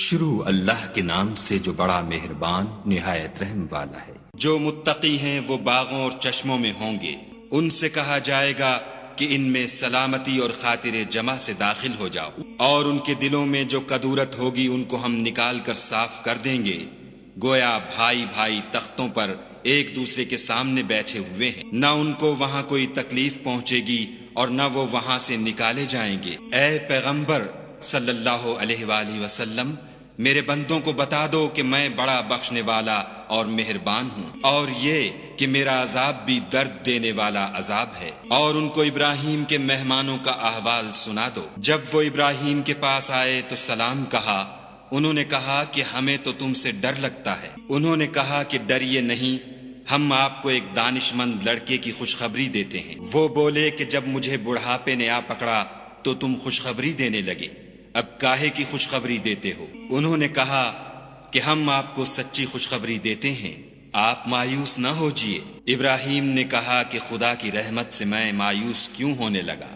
شروع اللہ کے نام سے جو بڑا مہربان نہایت رحم والا ہے۔ جو متقی ہیں وہ باغوں اور چشموں میں ہوں گے، ان سے کہا جائے گا کہ ان میں سلامتی اور خاطر جمع سے داخل ہو جاؤ، اور ان کے دلوں میں جو کدورت ہوگی ان کو ہم نکال کر صاف کر دیں گے، گویا بھائی بھائی تختوں پر ایک دوسرے کے سامنے بیٹھے ہوئے ہیں، نہ ان کو وہاں کوئی تکلیف پہنچے گی اور نہ وہ وہاں سے نکالے جائیں گے۔ اے پیغمبر صلی اللہ علیہ وآلہ وسلم، میرے بندوں کو بتا دو کہ میں بڑا بخشنے والا اور مہربان ہوں، اور یہ کہ میرا عذاب بھی درد دینے والا عذاب ہے۔ اور ان کو ابراہیم کے مہمانوں کا احوال سنا دو۔ جب وہ ابراہیم کے پاس آئے تو سلام کہا، انہوں نے کہا کہ ہمیں تو تم سے ڈر لگتا ہے۔ انہوں نے کہا کہ ڈریے نہیں، ہم آپ کو ایک دانش مند لڑکے کی خوشخبری دیتے ہیں۔ وہ بولے کہ جب مجھے بڑھاپے نے آ پکڑا تو تم خوشخبری دینے لگے، اب کاہے کی خوشخبری دیتے ہو؟ انہوں نے کہا کہ ہم آپ کو سچی خوشخبری دیتے ہیں، آپ مایوس نہ ہوجئے۔ ابراہیم نے کہا کہ خدا کی رحمت سے میں مایوس کیوں ہونے لگا؟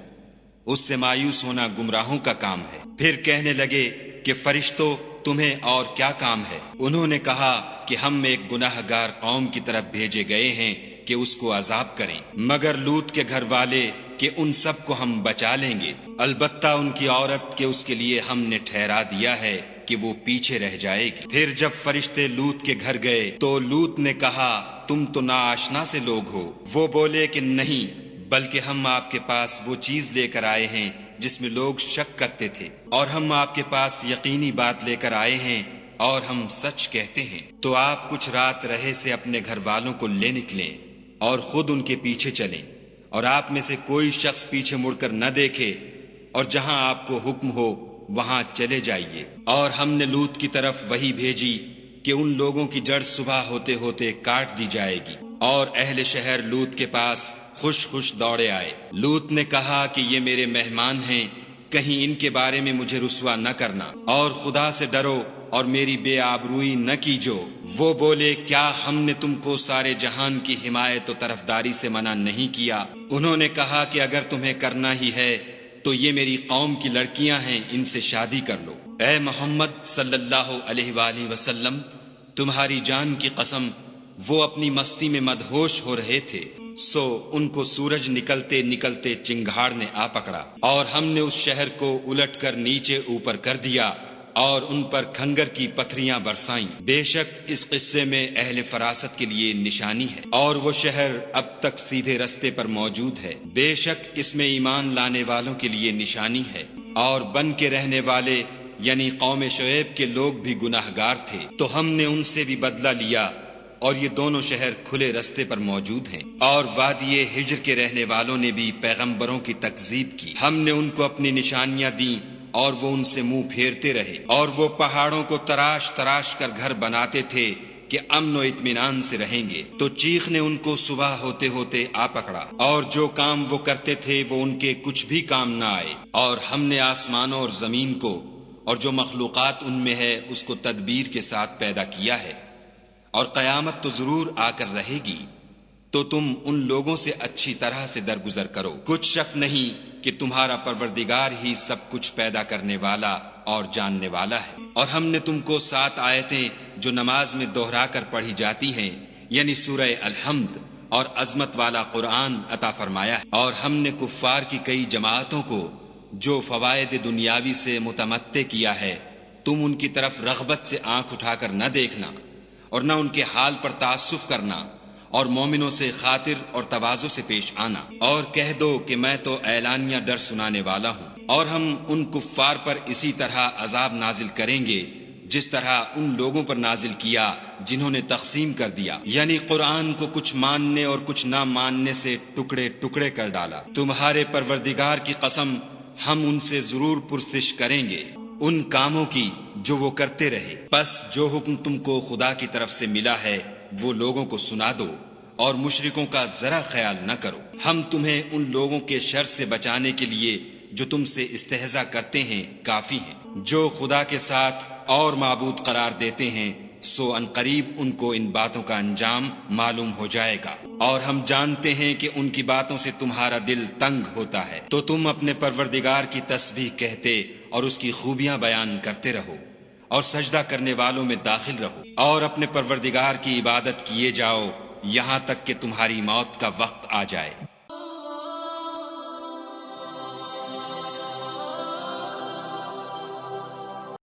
اس سے مایوس ہونا گمراہوں کا کام ہے۔ پھر کہنے لگے کہ فرشتوں تمہیں اور کیا کام ہے؟ انہوں نے کہا کہ ہم ایک گناہ گار قوم کی طرف بھیجے گئے ہیں کہ اس کو عذاب کریں، مگر لوط کے گھر والے کہ ان سب کو ہم بچا لیں گے، البتہ ان کی عورت کہ اس کے لیے ہم نے ٹھہرا دیا ہے کہ وہ پیچھے رہ جائے گی۔ پھر جب فرشتے لوط کے گھر گئے تو لوط نے کہا تم تو ناآشنا سے لوگ ہو۔ وہ بولے کہ نہیں، بلکہ ہم آپ کے پاس وہ چیز لے کر آئے ہیں جس میں لوگ شک کرتے تھے، اور ہم آپ کے پاس یقینی بات لے کر آئے ہیں اور ہم سچ کہتے ہیں۔ تو آپ کچھ رات رہے سے اپنے گھر والوں کو لے نکلیں اور خود ان کے پیچھے چلیں، اور آپ میں سے کوئی شخص پیچھے مڑ کر نہ دیکھے، اور جہاں آپ کو حکم ہو وہاں چلے جائیے۔ اور ہم نے لوط کی طرف وحی بھیجی کہ ان لوگوں کی جڑ صبح ہوتے ہوتے کاٹ دی جائے گی، اور اہل شہر لوط کے پاس خوش خوش دوڑے آئے۔ لوط نے کہا کہ یہ میرے مہمان ہیں، کہیں ان کے بارے میں مجھے رسوا نہ کرنا، اور خدا سے ڈرو اور میری بے آبروئی نہ کیجو۔ وہ بولے کیا ہم نے تم کو سارے جہان کی حمایت و طرفداری سے منع نہیں کیا؟ انہوں نے کہا کہ اگر تمہیں کرنا ہی ہے تو یہ میری قوم کی لڑکیاں ہیں، ان سے شادی کر لو۔ اے محمد صلی اللہ علیہ وآلہ وسلم، تمہاری جان کی قسم، وہ اپنی مستی میں مدہوش ہو رہے تھے، سو ان کو سورج نکلتے نکلتے چنگھاڑ نے آ پکڑا، اور ہم نے اس شہر کو الٹ کر نیچے اوپر کر دیا اور ان پر کھنگر کی پتھریاں برسائیں۔ بے شک اس قصے میں اہل فراست کے لیے نشانی ہے، اور وہ شہر اب تک سیدھے رستے پر موجود ہے۔ بے شک اس میں ایمان لانے والوں کے لیے نشانی ہے، اور بن کے رہنے والے یعنی قوم شعیب کے لوگ بھی گناہ گار تھے، تو ہم نے ان سے بھی بدلہ لیا، اور یہ دونوں شہر کھلے رستے پر موجود ہیں۔ اور وادی ہجر کے رہنے والوں نے بھی پیغمبروں کی تکذیب کی، ہم نے ان کو اپنی نشانیاں دیں اور وہ ان سے منہ پھیرتے رہے، اور وہ پہاڑوں کو تراش تراش کر گھر بناتے تھے کہ امن و اطمینان سے رہیں گے، تو چیخ نے ان کو صبح ہوتے ہوتے آ پکڑا، اور جو کام وہ کرتے تھے وہ ان کے کچھ بھی کام نہ آئے۔ اور ہم نے آسمانوں اور زمین کو اور جو مخلوقات ان میں ہے اس کو تدبیر کے ساتھ پیدا کیا ہے، اور قیامت تو ضرور آ کر رہے گی، تو تم ان لوگوں سے اچھی طرح سے درگزر کرو۔ کچھ شک نہیں کہ تمہارا پروردگار ہی سب کچھ پیدا کرنے والا اور جاننے والا ہے۔ اور ہم نے تم کو 7 آیتیں جو نماز میں دہرا کر پڑھی جاتی ہیں، یعنی سورہ الحمد اور عظمت والا قرآن عطا فرمایا ہے، اور ہم نے کفار کی کئی جماعتوں کو جو فوائد دنیاوی سے متمتع کیا ہے، تم ان کی طرف رغبت سے آنکھ اٹھا کر نہ دیکھنا اور نہ ان کے حال پر تعسف کرنا، اور مومنوں سے خاطر اور تواضع سے پیش آنا، اور کہہ دو کہ میں تو اعلانیہ ڈر سنانے والا ہوں، اور ہم ان کفار پر اسی طرح عذاب نازل کریں گے جس طرح ان لوگوں پر نازل کیا جنہوں نے تقسیم کر دیا، یعنی قرآن کو کچھ ماننے اور کچھ نہ ماننے سے ٹکڑے ٹکڑے کر ڈالا۔ تمہارے پروردگار کی قسم، ہم ان سے ضرور پرسش کریں گے ان کاموں کی جو وہ کرتے رہے، بس جو حکم تم کو خدا کی طرف سے ملا ہے وہ لوگوں کو سنا دو، اور مشرکوں کا ذرا خیال نہ کرو۔ ہم تمہیں ان لوگوں کے شر سے بچانے کے لیے جو تم سے استہزاء کرتے ہیں کافی ہیں۔ جو خدا کے ساتھ اور معبود قرار دیتے ہیں، سو ان قریب ان کو ان باتوں کا انجام معلوم ہو جائے گا، اور ہم جانتے ہیں کہ ان کی باتوں سے تمہارا دل تنگ ہوتا ہے، تو تم اپنے پروردگار کی تسبیح کہتے اور اس کی خوبیاں بیان کرتے رہو، اور سجدہ کرنے والوں میں داخل رہو اور اپنے پروردگار کی عبادت کیے جاؤ یہاں تک کہ تمہاری موت کا وقت آ جائے۔